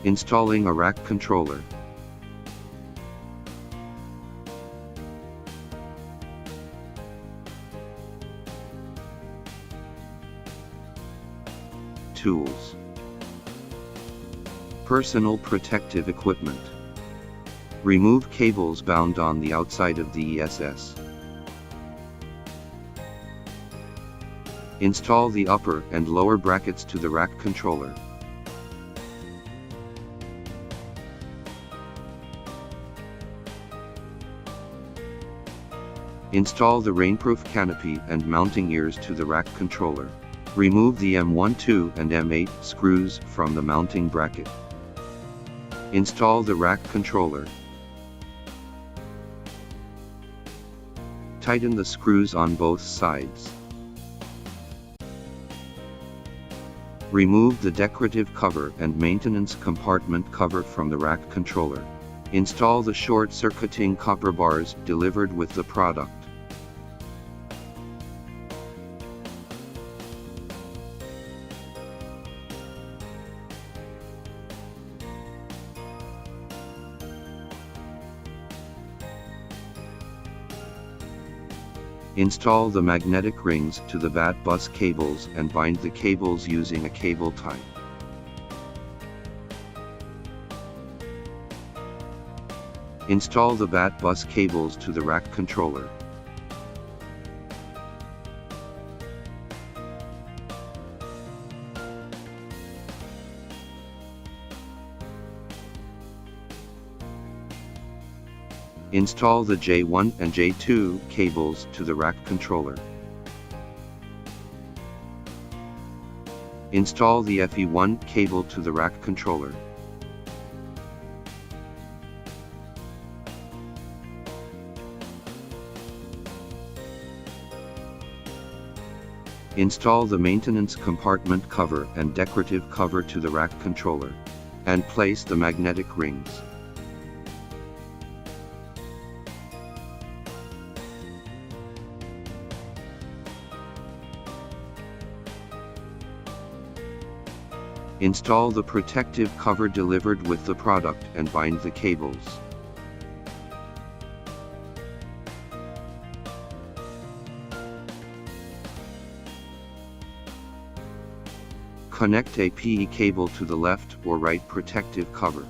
Installing a rack controller. Tools. Personal protective equipment. Remove cables bound on the outside of the ESS. Install the upper and lower brackets to the rack controller. Install the rainproof canopy and mounting ears to the rack controller. Remove the M12 and M8 screws from the mounting bracket. Install the rack controller. Tighten the screws on both sides. Remove the decorative cover and maintenance compartment cover from the rack controller. Install the short-circuiting copper bars delivered with the product. Install the magnetic rings to the VAT bus cables and bind the cables using a cable tie. Install the VAT bus cables to the rack controller. Install the J1 and J2 cables to the rack controller. Install the FE1 cable to the rack controller. Install the maintenance compartment cover and decorative cover to the rack controller, and place the magnetic rings. Install the protective cover delivered with the product and bind the cables. Connect a PE cable to the left or right protective cover.